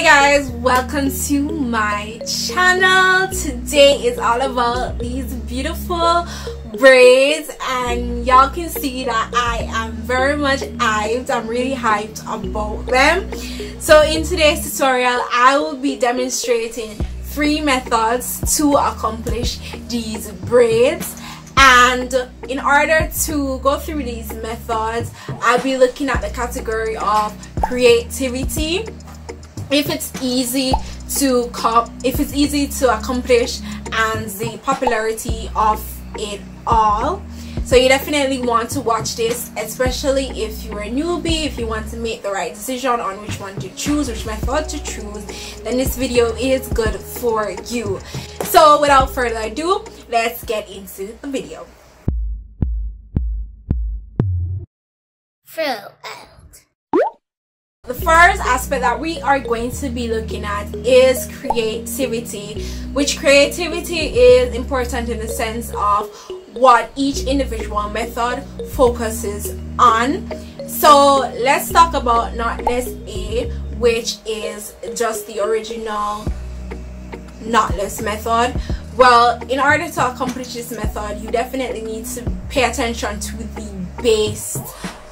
Hey guys, welcome to my channel. Today is all about these beautiful braids, and y'all can see that I am very much hyped. I'm really hyped about them. So in today's tutorial I will be demonstrating 3 methods to accomplish these braids, and in order to go through these methods I'll be looking at the category of creativity, if it's easy to accomplish, and the popularity of it all. So you definitely want to watch this, especially if you're a newbie. If you want to make the right decision on which one to choose, which method to choose, then this video is good for you. So without further ado, let's get into the video. FRO OUT. The first aspect that we are going to be looking at is creativity, which creativity is important in the sense of what each individual method focuses on. So let's talk about Knotless A, which is just the original knotless method. Well, in order to accomplish this method, you definitely need to pay attention to the base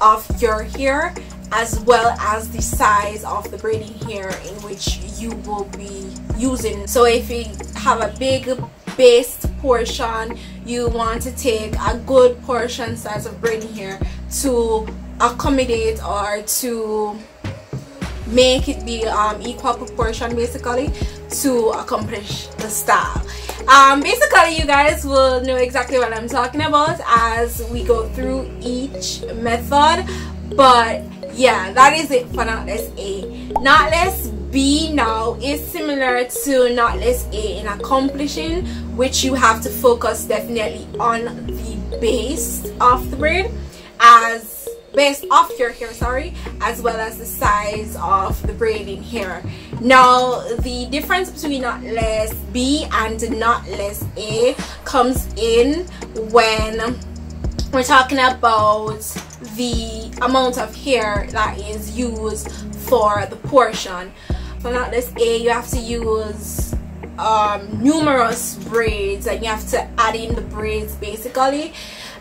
of your hair, as well as the size of the braiding hair in which you will be using. So if you have a big base portion, you want to take a good portion size of braiding hair to accommodate or to make it be equal proportion, basically, to accomplish the style. Basically you guys will know exactly what I'm talking about as we go through each method, but yeah, that is it for Knotless A. Knotless B now is similar to Knotless A in accomplishing, which you have to focus definitely on the base of the braid, base of your hair, sorry, as well as the size of the braiding hair. Now the difference between Knotless B and Knotless A comes in when we're talking about the amount of hair that is used for the portion. For Knotless A, you have to use numerous braids, and you have to add in the braids basically.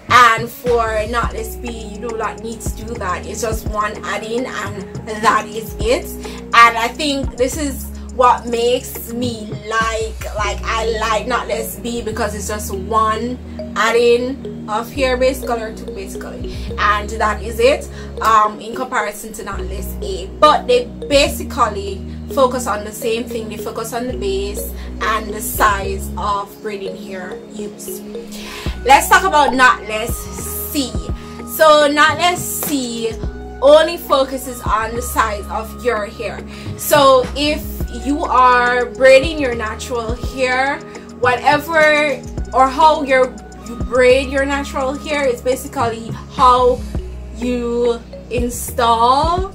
And for Knotless B, you do not need to do that. It's just one add-in and that is it. And I think this is what makes me I like Knotless B, because it's just one add-in of hair, base color to basically, and that is it in comparison to Knotless A. But they basically focus on the same thing. They focus on the base and the size of braiding hair used. Let's talk about Knotless C. So Knotless C only focuses on the size of your hair. So if you are braiding your natural hair, whatever or how you braid your natural hair is basically how you install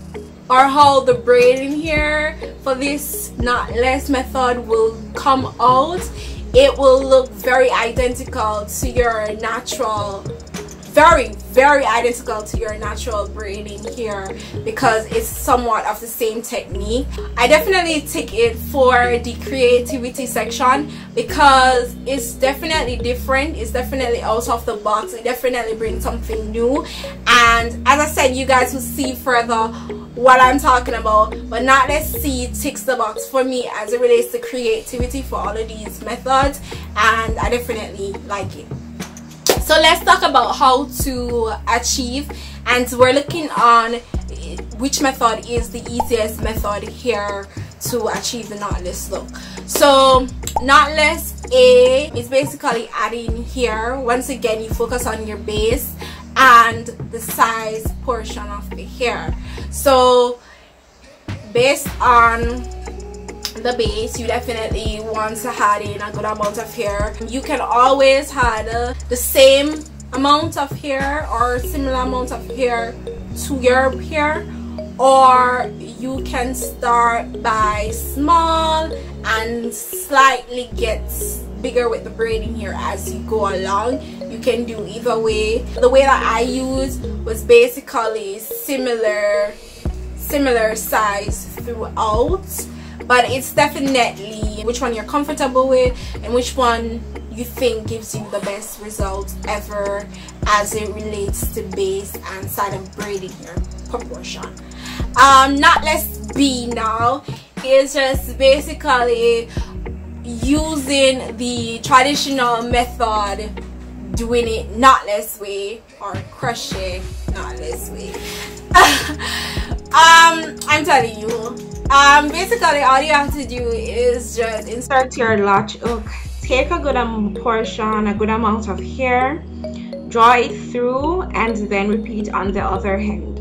or how the braiding hair for this knotless method will come out. It will look very identical to your natural, very identical to your natural braiding hair, because it's somewhat of the same technique. I definitely take it for the creativity section because it's definitely different. It's definitely out of the box. It definitely brings something new, and as I said, you guys will see further what I'm talking about. But Knotless C ticks the box for me as it relates to creativity for all of these methods, and I definitely like it. So let's talk about how to achieve, and we're looking on which method is the easiest method here to achieve the knotless look. So Knotless A is basically adding here. Once again, you focus on your base and the size portion of the hair. So based on the base, you definitely want to add in a good amount of hair. You can always add the same amount of hair or similar amount of hair to your hair, or you can start by small and slightly get bigger with the braiding hair as you go along. You can do either way. The way that I used was basically similar size throughout, but it's definitely which one you're comfortable with and which one you think gives you the best results ever as it relates to base and side of braiding hair proportion. Knotless B now is just basically using the traditional method, doing it knotless way or crochet knotless way. I'm telling you, basically all you have to do is just insert your latch hook, take a good portion, a good amount of hair, draw it through, and then repeat on the other end.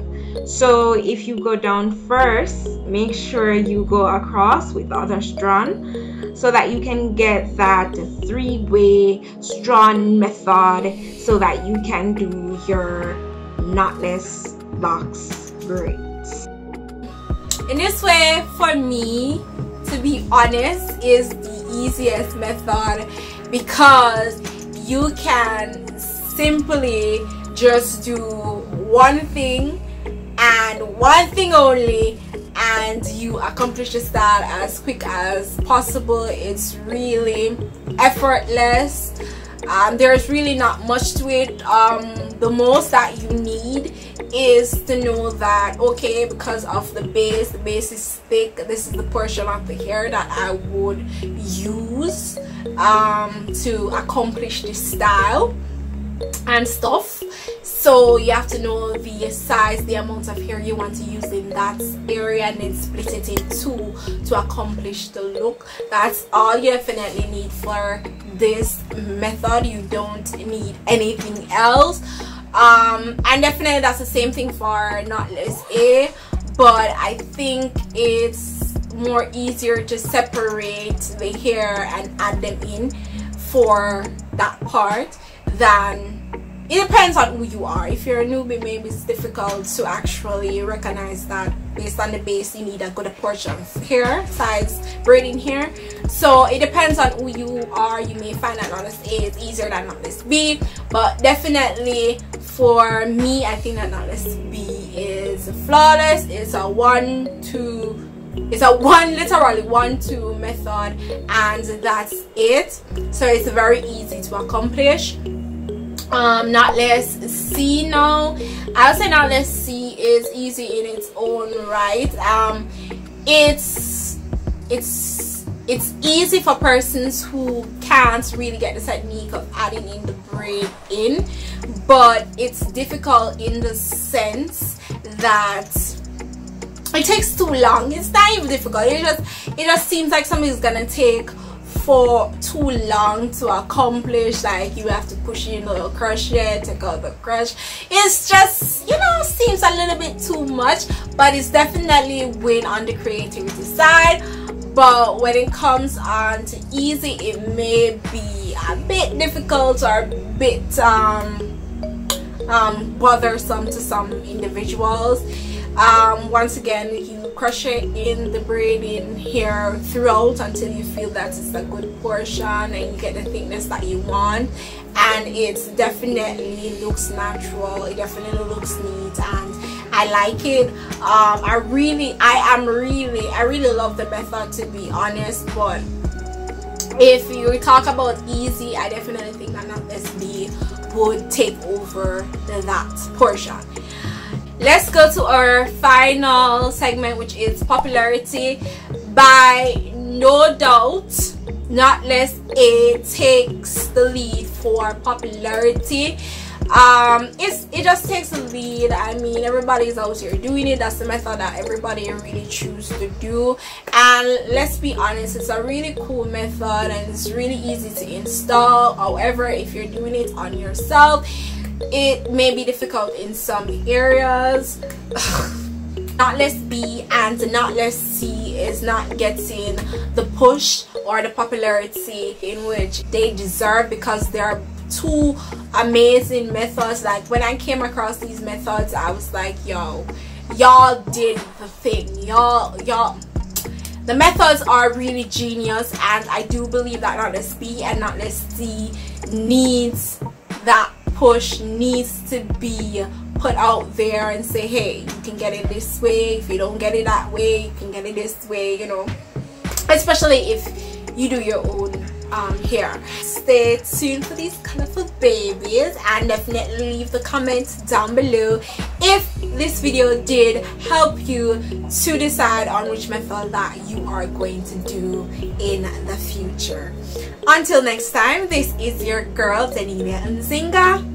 So if you go down first, make sure you go across with the other strand so that you can get that three-way strand method so that you can do your knotless box braids. In this way, for me, to be honest, is the easiest method because you can simply just do one thing and one thing only, and you accomplish the style as quick as possible. It's really effortless. There's really not much to it. The most that you need is to know that, okay, because of the base is thick, this is the portion of the hair that I would use to accomplish this style and stuff. So you have to know the size, the amount of hair you want to use in that area, and then split it in two to accomplish the look. That's all you definitely need for this method. You don't need anything else. And definitely that's the same thing for knotless A, but I think it's more easier to separate the hair and add them in for that part than. It depends on who you are. If you're a newbie, maybe it's difficult to actually recognize that based on the base you need a good portion of hair, size braiding hair. So it depends on who you are. You may find that knotless A is easier than knotless B, but definitely for me, I think that knotless B is flawless. It's a literally 1-2 method, and that's it. So it's very easy to accomplish. Knotless C now, I'll say knotless C is easy in its own right. It's easy for persons who can't really get the technique of adding in the braid in, but it's difficult in the sense that it takes too long. It's not even difficult, it just seems like something's gonna take for too long to accomplish. Like you have to push in a little crochet, take out the crochet. It's just, you know, seems a little bit too much, but it's definitely win on the creativity side. But when it comes on to easy, it may be a bit difficult or a bit bothersome to some individuals. Once again, you crochet in the braiding hair throughout until you feel that it's a good portion and you get the thickness that you want, and it definitely looks natural, it definitely looks neat, and I like it. I really love the method, to be honest. But if you talk about easy, I definitely think that knotless B would take over that portion. Let's go to our final segment, which is popularity. By no doubt, knotless A takes the lead for popularity. It just takes the lead. I mean, everybody's out here doing it. That's the method that everybody really chooses to do, and let's be honest, it's a really cool method and it's really easy to install. However, if you're doing it on yourself, it may be difficult in some areas. Knotless B and knotless C is not getting the push or the popularity in which they deserve, because they are two amazing methods. Like when I came across these methods, I was like, yo, y'all did the thing. Y'all the methods are really genius, and I do believe that knotless B and knotless C needs that push, needs to be put out there and say, hey, you can get it this way. If you don't get it that way, you can get it this way, you know. especially if you do your own hair. Stay tuned for these colorful babies, and definitely leave the comments down below if this video did help you to decide on which method that you are going to do in the future. Until next time, this is your girl Tiana and Nzinga.